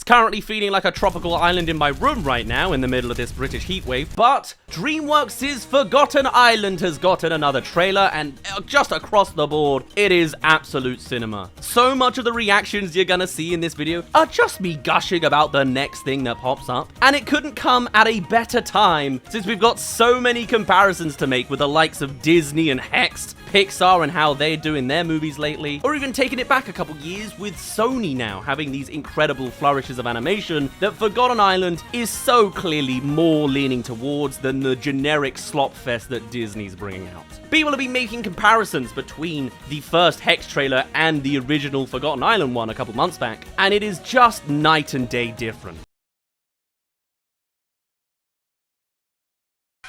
currently feeling like a tropical island in my room right now in the middle of this British heatwave, but DreamWorks' Forgotten Island has gotten another trailer, and just across the board, it is absolute cinema. So much of the reactions you're gonna see in this video are just me gushing about the next thing that pops up, and it couldn't come at a better time since we've got so many comparisons to make with the likes of Disney and Hexed, Pixar and how they're doing their movies lately, or even taking it back a couple years with Sony now having these incredible flourishes of animation that Forgotten Island is so clearly more leaning towards than the generic slop fest that Disney's bringing out. People have been making comparisons between the first Hex trailer and the original Forgotten Island one a couple months back, and it is just night and day different.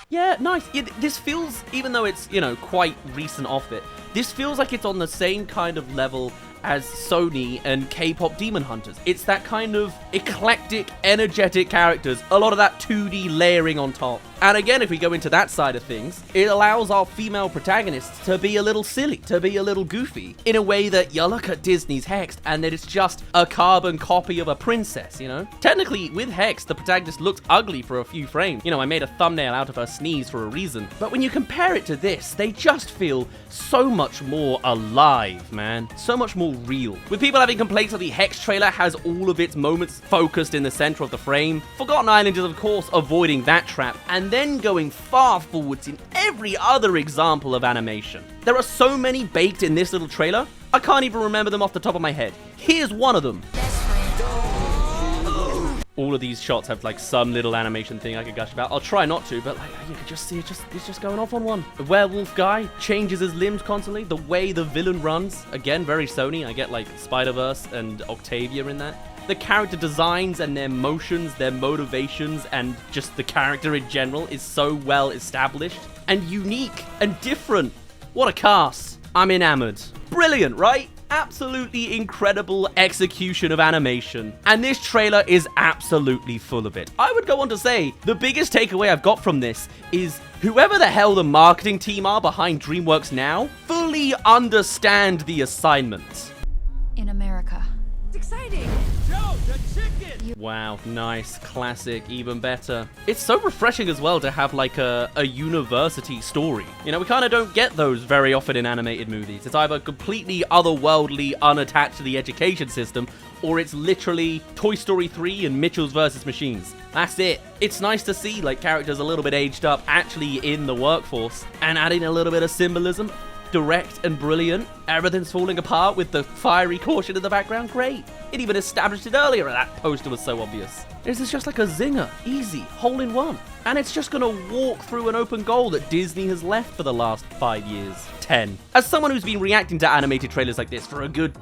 Yeah, nice. This feels, even though it's, quite recent off it, this feels like it's on the same kind of level as Sony and K-pop Demon Hunters. It's that kind of eclectic, energetic characters, a lot of that 2D layering on top. And again, if we go into that side of things, it allows our female protagonists to be a little silly, to be a little goofy, in a way that you look at Disney's Hexed and that it's just a carbon copy of a princess, Technically, with Hexed, the protagonist looks ugly for a few frames. I made a thumbnail out of her sneeze for a reason. But when you compare it to this, they just feel so much more alive, man. So much more real. With people having complaints that the Hex trailer has all of its moments focused in the center of the frame, Forgotten Island is of course avoiding that trap and then going far forwards in every other example of animation. There are so many baked in this little trailer, I can't even remember them off the top of my head. Here's one of them. All of these shots have some little animation thing I could gush about. I'll try not to, but you could just see it's just going off on one. The werewolf guy changes his limbs constantly. The way the villain runs, again, very Sony. I get Spider-Verse and Octavia in that. The character designs and their motions, their motivations, and just the character in general is so well established and unique and different. What a cast. I'm enamored. Brilliant, right? Absolutely incredible execution of animation, and this trailer is absolutely full of it. I would go on to say the biggest takeaway I've got from this is whoever the hell the marketing team are behind DreamWorks now fully understand the assignment. In America. It's exciting. Joe, the chicken! Wow, nice, classic, even better. It's so refreshing as well to have a university story. We kind of don't get those very often in animated movies. It's either completely otherworldly, unattached to the education system, or it's literally Toy Story 3 and Mitchell's vs. Machines. That's it. It's nice to see characters a little bit aged up actually in the workforce and adding a little bit of symbolism. Direct and brilliant. Everything's falling apart with the fiery caution in the background. Great. It even established it earlier. That poster was so obvious. This is just like a zinger. Easy. Hole in one. And it's just gonna walk through an open goal that Disney has left for the last 5 years. 10. As someone who's been reacting to animated trailers like this for a good,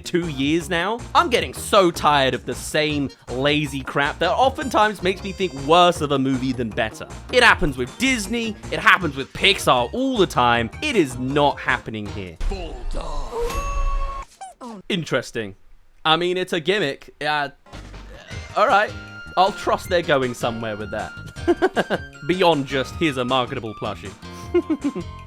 2 years now, I'm getting so tired of the same lazy crap that oftentimes makes me think worse of a movie than better. It happens with Disney, it happens with Pixar all the time. It is not happening here. Interesting. I mean, it's a gimmick. Alright. I'll trust they're going somewhere with that. Beyond just, here's a marketable plushie.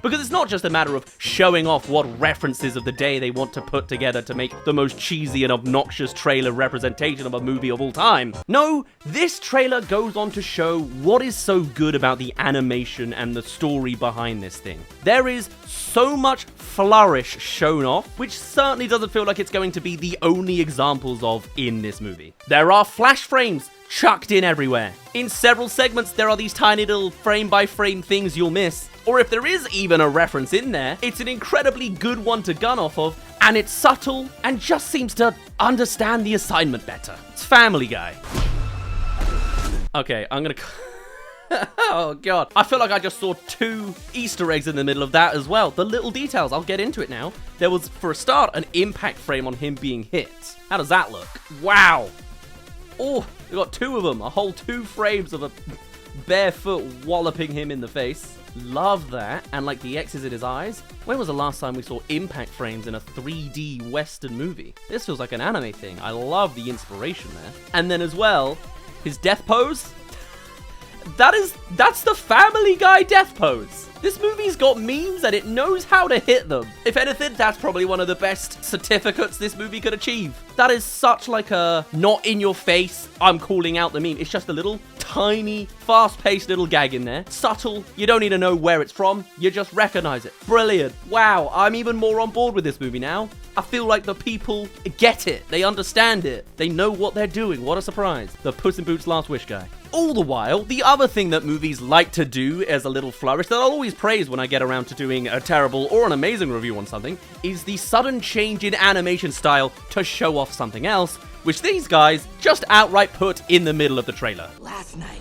Because it's not just a matter of showing off what references of the day they want to put together to make the most cheesy and obnoxious trailer representation of a movie of all time. No, this trailer goes on to show what is so good about the animation and the story behind this thing. There is so much flourish shown off, which certainly doesn't feel like it's going to be the only examples of in this movie. There are flash frames chucked in everywhere. In several segments, there are these tiny little frame-by-frame things you'll miss. Or if there is even a reference in there, it's an incredibly good one to gun off of, and it's subtle and just seems to understand the assignment better. It's Family Guy. Okay, I'm gonna... Oh god, I feel like I just saw 2 Easter eggs in the middle of that as well. The little details, I'll get into it now. There was, for a start, an impact frame on him being hit. How does that look? Wow. Oh, we got 2 of them, a whole 2 frames of a barefoot walloping him in the face. Love that. And the X's in his eyes. When was the last time we saw impact frames in a 3D Western movie? This feels like an anime thing. I love the inspiration there. And then as well, his death pose. That's the Family Guy death pose. This movie's got memes and it knows how to hit them. If anything, that's probably one of the best certificates this movie could achieve. That is such like a not in your face, I'm calling out the meme. It's just a little tiny, fast-paced little gag in there. Subtle. You don't need to know where it's from. You just recognize it. Brilliant. Wow, I'm even more on board with this movie now. I feel like the people get it. They understand it. They know what they're doing. What a surprise. The Puss in Boots Last Wish guy. All the while, the other thing that movies like to do as a little flourish that I'll always praise when I get around to doing a terrible or an amazing review on something is the sudden change in animation style to show off something else, which these guys just outright put in the middle of the trailer. Last night,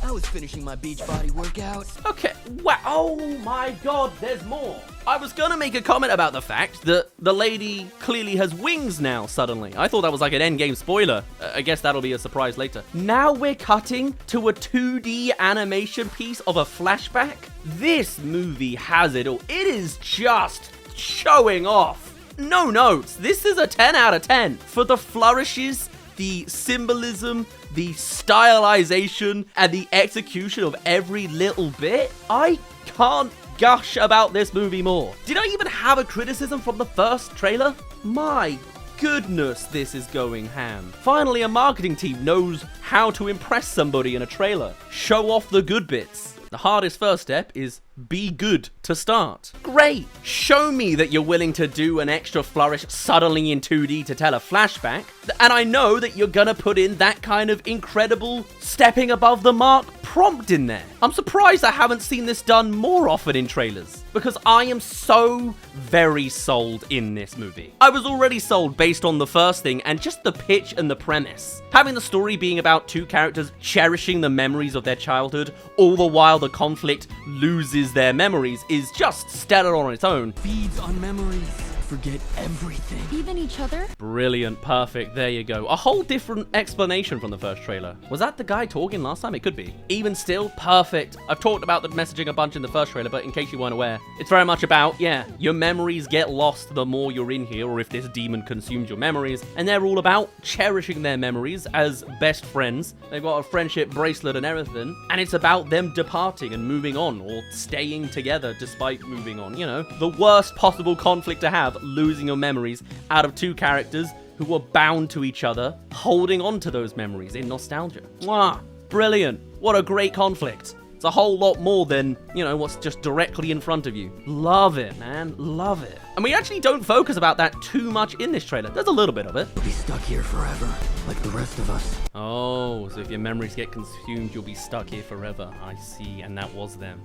I was finishing my Beachbody workout. Okay, wow, oh my god, there's more. I was gonna make a comment about the fact that the lady clearly has wings now, suddenly. I thought that was like an endgame spoiler. I guess that'll be a surprise later. Now we're cutting to a 2D animation piece of a flashback. This movie has it all. It is just showing off. No notes. This is a 10 out of 10. For the flourishes, the symbolism, the stylization, and the execution of every little bit, I can't gush about this movie more. Did I even have a criticism from the first trailer? My goodness, this is going ham. Finally, a marketing team knows how to impress somebody in a trailer. Show off the good bits. The hardest first step is be good to start. Great! Show me that you're willing to do an extra flourish suddenly in 2D to tell a flashback, and I know that you're gonna put in that kind of incredible stepping above the mark prompt in there. I'm surprised I haven't seen this done more often in trailers, because I am so very sold in this movie. I was already sold based on the first thing and just the pitch and the premise. Having the story being about two characters cherishing the memories of their childhood, all the while the conflict loses their memories, is just stellar on its own. Feeds on memories. Forget everything. Even each other? Brilliant, perfect, there you go. A whole different explanation from the first trailer. Was that the guy talking last time? It could be. Even still, perfect. I've talked about the messaging a bunch in the first trailer, but in case you weren't aware, it's very much about, yeah, your memories get lost the more you're in here, or if this demon consumes your memories, and they're all about cherishing their memories as best friends. They've got a friendship bracelet and everything, and it's about them departing and moving on, or staying together despite moving on, you know. The worst possible conflict to have, losing your memories out of two characters who were bound to each other, holding on to those memories in nostalgia. Mwah! Brilliant. What a great conflict. It's a whole lot more than, you know, what's just directly in front of you. Love it, man. Love it. And we actually don't focus about that too much in this trailer. There's a little bit of it. You'll be stuck here forever, like the rest of us. Oh, so if your memories get consumed, you'll be stuck here forever. I see, and that was them.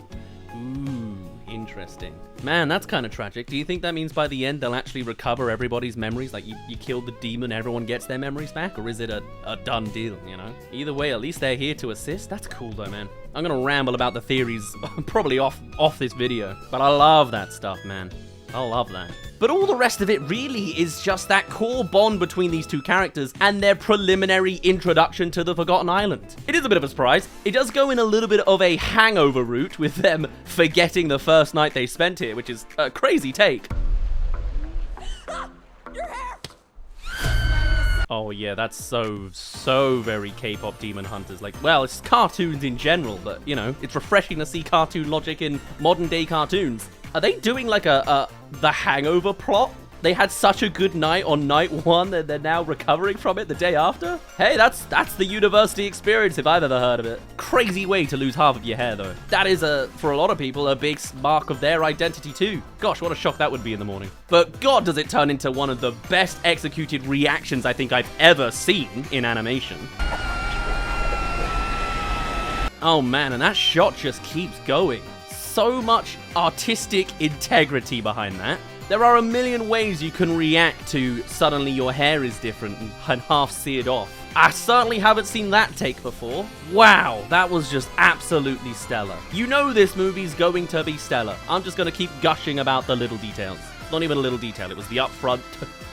Ooh, interesting. Man, that's kind of tragic. Do you think that means by the end they'll actually recover everybody's memories? Like, you killed the demon, everyone gets their memories back? Or is it a done deal, you know? Either way, at least they're here to assist. That's cool though, man. I'm gonna ramble about the theories probably off this video. But I love that stuff, man. I love that. But all the rest of it really is just that core bond between these two characters and their preliminary introduction to the Forgotten Island. It is a bit of a surprise. It does go in a little bit of a hangover route with them forgetting the first night they spent here, which is a crazy take. Your hair! Oh yeah, that's so very K-pop Demon Hunters. Like, well, it's cartoons in general, but, you know, it's refreshing to see cartoon logic in modern day cartoons. Are they doing like the Hangover plot? They had such a good night on night one that they're now recovering from it the day after? Hey, that's the university experience if I've ever heard of it. Crazy way to lose half of your hair though. That is, for a lot of people, a big mark of their identity too. Gosh, what a shock that would be in the morning. But God, does it turn into one of the best executed reactions I think I've ever seen in animation. Oh man, and that shot just keeps going. So much artistic integrity behind that. There are a million ways you can react to suddenly your hair is different and half seared off. I certainly haven't seen that take before. Wow, that was just absolutely stellar. You know this movie's going to be stellar. I'm just going to keep gushing about the little details. Not even a little detail, it was the upfront,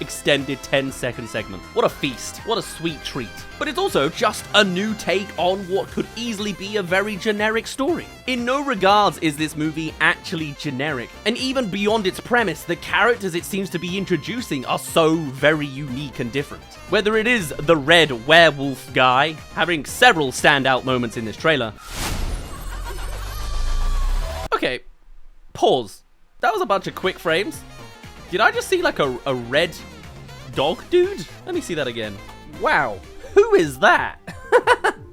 extended 10-second segment. What a feast, what a sweet treat. But it's also just a new take on what could easily be a very generic story. In no regards is this movie actually generic, and even beyond its premise, the characters it seems to be introducing are so very unique and different. Whether it is the red werewolf guy, having several standout moments in this trailer, Okay, pause. That was a bunch of quick frames. Did I just see like a red dog dude? Let me see that again. Wow, who is that?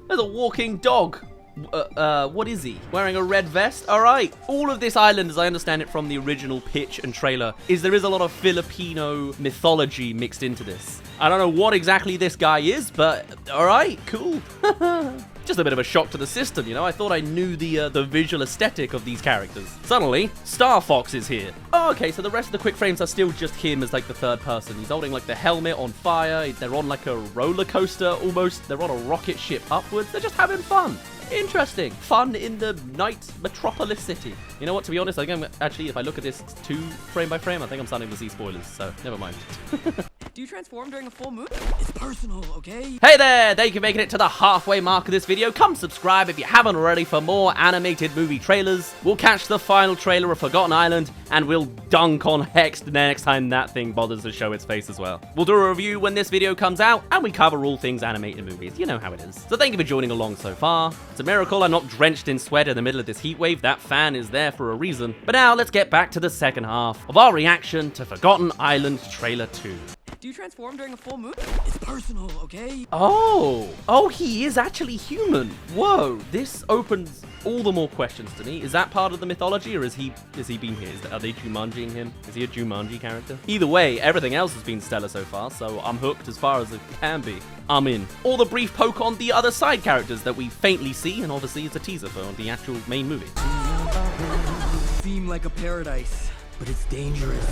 There's a walking dog. What is he? Wearing a red vest? All right. All of this island, as I understand it from the original pitch and trailer, there is a lot of Filipino mythology mixed into this. I don't know what exactly this guy is, but all right, cool. Just a bit of a shock to the system, you know? I thought I knew the visual aesthetic of these characters. Suddenly, Star Fox is here. Oh, okay, so the rest of the quick frames are still just him as like the third person. He's holding like the helmet on fire. They're on like a roller coaster almost. They're on a rocket ship upwards. They're just having fun. Interesting. Fun in the night metropolis city. You know what, to be honest, I think actually, if I look at this frame by frame, I think I'm starting to see spoilers, so never mind. Do you transform during a full moon? It's personal, okay? Hey there! Thank you for making it to the halfway mark of this video. Come subscribe if you haven't already for more animated movie trailers. We'll catch the final trailer of Forgotten Island, and we'll dunk on Hex the next time that thing bothers to show its face as well. We'll do a review when this video comes out, and we cover all things animated movies. You know how it is. So thank you for joining along so far. It's a miracle I'm not drenched in sweat in the middle of this heat wave. That fan is there for a reason. But now let's get back to the second half of our reaction to Forgotten Island Trailer 2. Do you transform during a full moon? It's personal, okay? Oh, he is actually human. Whoa, this opens all the more questions to me. Is that part of the mythology, or is he been here? Are they Jumanjiing him? Is he a Jumanji character? Either way, everything else has been stellar so far, so I'm hooked as far as it can be. I'm in. Or the brief poke on the other side characters that we faintly see, and obviously it's a teaser for the actual main movie. Seem like a paradise, but it's dangerous.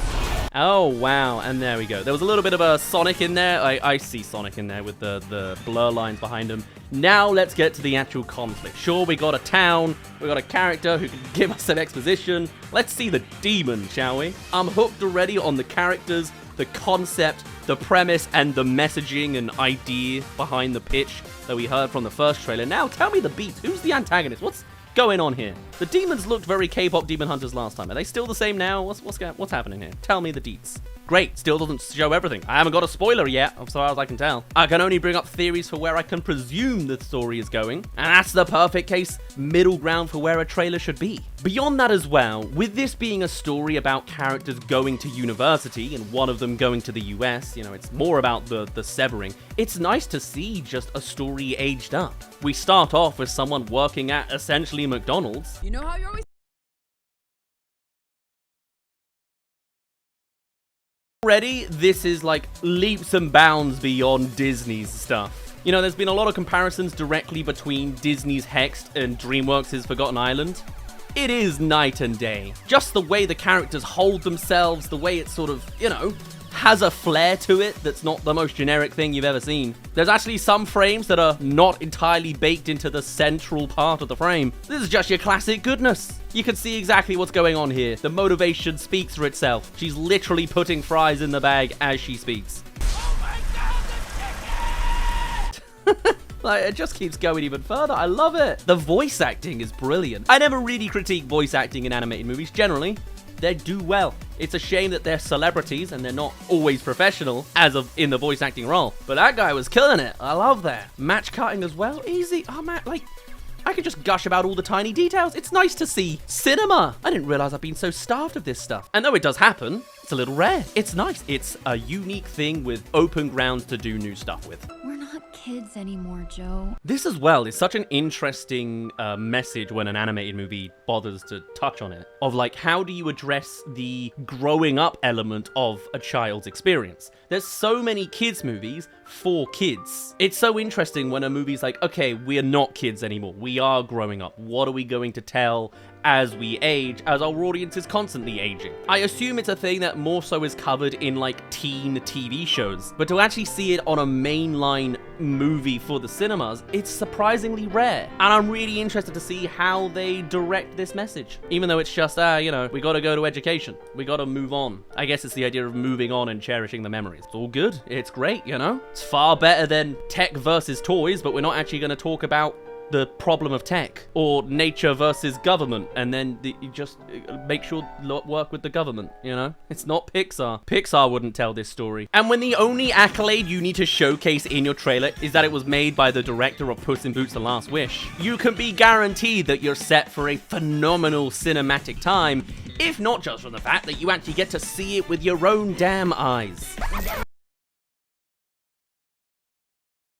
Oh, wow, and there we go. There was a little bit of a Sonic in there. I see Sonic in there with the blur lines behind him. Now let's get to the actual conflict. Sure, we got a town, we got a character who can give us some exposition. Let's see the demon, shall we? I'm hooked already on the characters, the concept, the premise, and the messaging and idea behind the pitch that we heard from the first trailer. Now tell me the beat. Who's the antagonist? What's going on here? The demons looked very K-pop demon hunters last time. Are they still the same now? What's happening here? Tell me the deets. Great, still doesn't show everything. I haven't got a spoiler yet, as far as I can tell. I can only bring up theories for where I can presume the story is going, and that's the perfect case middle ground for where a trailer should be. Beyond that as well, with this being a story about characters going to university and one of them going to the US, you know, it's more about the severing. It's nice to see just a story aged up. We start off with someone working at essentially McDonald's. You know how you're always Already, this is like leaps and bounds beyond Disney's stuff. You know, there's been a lot of comparisons directly between Disney's Hexed and DreamWorks' Forgotten Island. It is night and day. Just the way the characters hold themselves, the way it sort of, you know, has a flair to it that's not the most generic thing you've ever seen. There's actually some frames that are not entirely baked into the central part of the frame. This is just your classic goodness. You can see exactly what's going on here. The motivation speaks for itself. She's literally putting fries in the bag as she speaks. Oh my god, the chicken! Like, it just keeps going even further. I love it. The voice acting is brilliant. I never really critique voice acting in animated movies. Generally, they do well. It's a shame that they're celebrities and they're not always professional as of in the voice acting role. But that guy was killing it. I love that. Match cutting as well. Easy. Oh, man, like, I could just gush about all the tiny details. It's nice to see cinema. I didn't realize I've been so starved of this stuff. And though it does happen, it's a little rare. It's nice. It's a unique thing with open grounds to do new stuff with. We're not kids anymore, Joe. This as well is such an interesting message when an animated movie bothers to touch on it. Of like, how do you address the growing up element of a child's experience? There's so many kids movies for kids. It's so interesting when a movie's like, okay, we are not kids anymore. We are growing up. What are we going to tell as we age, as our audience is constantly aging? I assume it's a thing that more so is covered in like teen TV shows, but to actually see it on a mainline movie for the cinemas, it's surprisingly rare. And I'm really interested to see how they direct this message. Even though it's just, you know, we gotta go to education. We gotta move on. I guess it's the idea of moving on and cherishing the memories. It's all good. It's great, you know? It's far better than tech versus toys, but we're not actually gonna talk about the problem of tech, or nature versus government, and then you just make sure work with the government, you know? It's not Pixar. Pixar wouldn't tell this story. And when the only accolade you need to showcase in your trailer is that it was made by the director of Puss in Boots: The Last Wish, you can be guaranteed that you're set for a phenomenal cinematic time, if not just from the fact that you actually get to see it with your own damn eyes.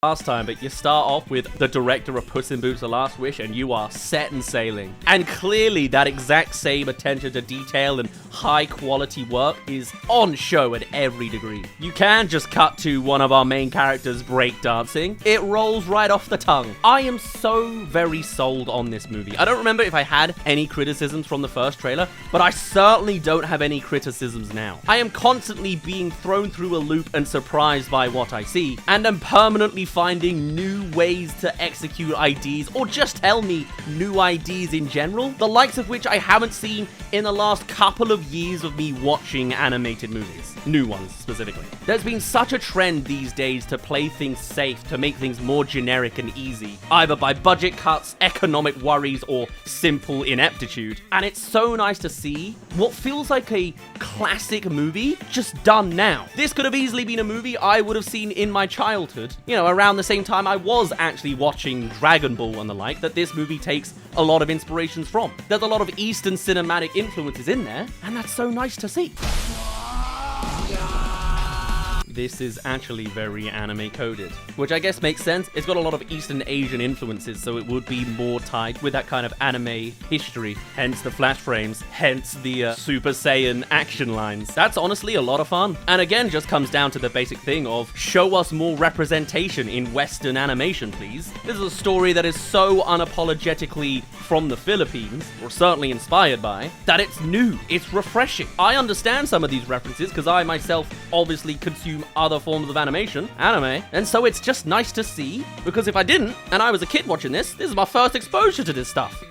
Last time, but you start off with the director of Puss in Boots: The Last Wish, and you are set and sailing. And clearly that exact same attention to detail and high quality work is on show at every degree. You can just cut to one of our main characters breakdancing. It rolls right off the tongue. I am so very sold on this movie. I don't remember if I had any criticisms from the first trailer, but I certainly don't have any criticisms now. I am constantly being thrown through a loop and surprised by what I see, and am permanently finding new ways to execute ideas, or just tell me new ideas in general, the likes of which I haven't seen in the last couple of years of me watching animated movies. New ones, specifically. There's been such a trend these days to play things safe, to make things more generic and easy, either by budget cuts, economic worries, or simple ineptitude. And it's so nice to see what feels like a classic movie just done now. This could have easily been a movie I would have seen in my childhood, you know, around the same time I was actually watching Dragon Ball and the like, that this movie takes a lot of inspirations from. There's a lot of Eastern cinematic influences in there, and that's so nice to see. This is actually very anime coded, which I guess makes sense. It's got a lot of Eastern Asian influences, so it would be more tied with that kind of anime history, hence the flash frames, hence the Super Saiyan action lines. That's honestly a lot of fun. And again, just comes down to the basic thing of show us more representation in Western animation, please. This is a story that is so unapologetically from the Philippines, or certainly inspired by, that it's new, it's refreshing. I understand some of these references because I myself obviously consume other forms of anime, and so it's just nice to see, because if I didn't, and I was a kid watching this is my first exposure to this stuff.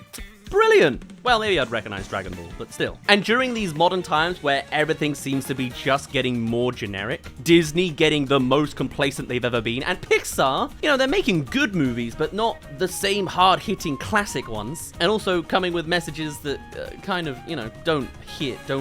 Brilliant! Well, maybe I'd recognize Dragon Ball, but still. And during these modern times where everything seems to be just getting more generic, Disney getting the most complacent they've ever been, and Pixar, you know, they're making good movies, but not the same hard-hitting classic ones, and also coming with messages that kind of, you know, don't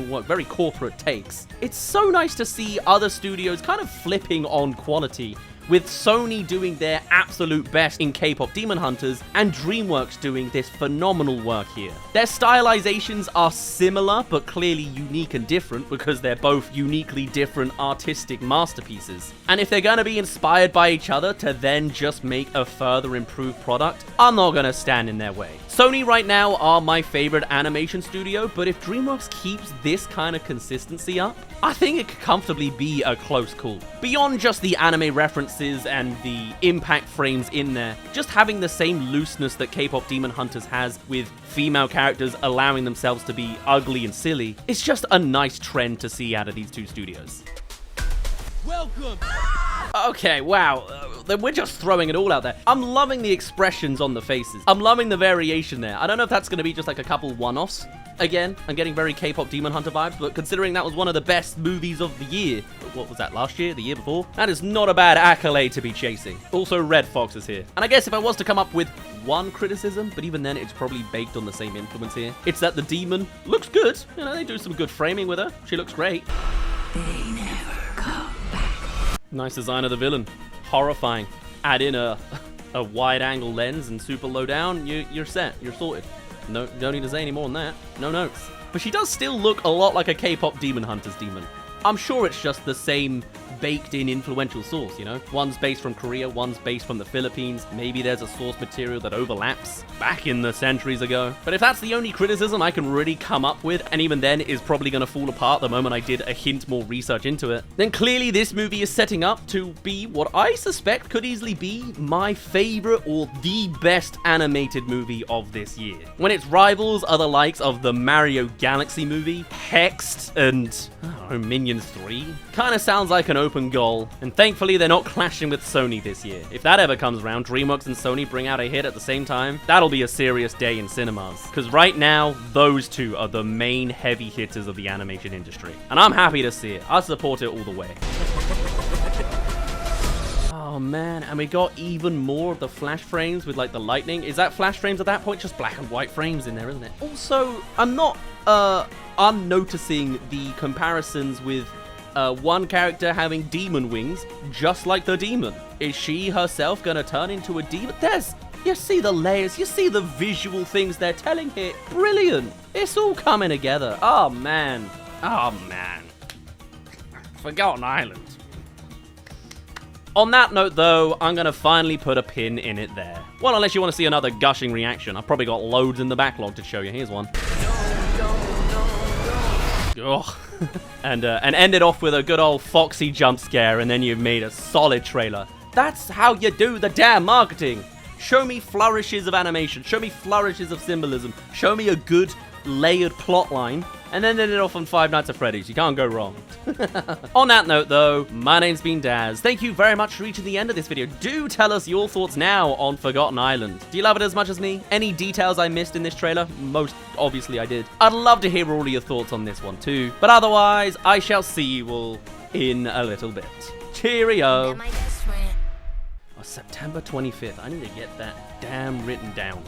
work, very corporate takes. It's so nice to see other studios kind of flipping on quality, with Sony doing their absolute best in K-pop Demon Hunters, and DreamWorks doing this phenomenal work here. Their stylizations are similar, but clearly unique and different, because they're both uniquely different artistic masterpieces. And if they're gonna be inspired by each other to then just make a further improved product, I'm not gonna stand in their way. Sony right now are my favorite animation studio, but if DreamWorks keeps this kind of consistency up, I think it could comfortably be a close call. Beyond just the anime references and the impact frames in there, just having the same looseness that K-pop Demon Hunters has, with female characters allowing themselves to be ugly and silly, it's just a nice trend to see out of these two studios. Welcome! Okay, wow, we're just throwing it all out there. I'm loving the expressions on the faces. I'm loving the variation there. I don't know if that's going to be just like a couple one-offs. Again, I'm getting very K-pop Demon Hunter vibes, but considering that was one of the best movies of the year, what was that, last year, the year before? That is not a bad accolade to be chasing. Also, Red Fox is here. And I guess if I was to come up with one criticism, but even then it's probably baked on the same influence here, it's that the demon looks good. You know, they do some good framing with her. She looks great. They never come back. Nice design of the villain. Horrifying. Add in a wide-angle lens and super low down, you're set. You're sorted. No, don't need to say any more than that. No notes. But she does still look a lot like a K-pop Demon Hunters demon. I'm sure it's just the same baked-in influential source, you know? One's based from Korea, one's based from the Philippines. Maybe there's a source material that overlaps back in the centuries ago. But if that's the only criticism I can really come up with, and even then is probably going to fall apart the moment I did a hint more research into it, then clearly this movie is setting up to be what I suspect could easily be my favorite or the best animated movie of this year. When its rivals are the likes of the Mario Galaxy movie, Hexed, and I don't know, Minions 3, kind of sounds like an open goal, and thankfully they're not clashing with Sony this year. If that ever comes around, DreamWorks and Sony bring out a hit at the same time, that'll be a serious day in cinemas. Because right now, those two are the main heavy hitters of the animation industry. And I'm happy to see it. I support it all the way. Oh Oh man, and we got even more of the flash frames with like the lightning. Is that flash frames at that point? Just black and white frames in there, isn't it? Also, I'm not unnoticing the comparisons with one character having demon wings, just like the demon. Is she herself gonna turn into a demon? You see the layers, you see the visual things they're telling here. Brilliant. It's all coming together. Oh man. Oh man. Forgotten Island. On that note, though, I'm going to finally put a pin in it there. Well, unless you want to see another gushing reaction. I've probably got loads in the backlog to show you. Here's one. Oh. and end it off with a good old Foxy jump scare, and then you've made a solid trailer. That's how you do the damn marketing. Show me flourishes of animation. Show me flourishes of symbolism. Show me a good layered plot line, and then end it off on Five Nights at Freddy's. You can't go wrong. On that note, though, my name's been Daz. Thank you very much for reaching the end of this video. Do tell us your thoughts now on Forgotten Island. Do you love it as much as me? Any details I missed in this trailer? Most obviously I did. I'd love to hear all of your thoughts on this one too. But otherwise, I shall see you all in a little bit. Cheerio. Oh, September 25th. I need to get that damn written down.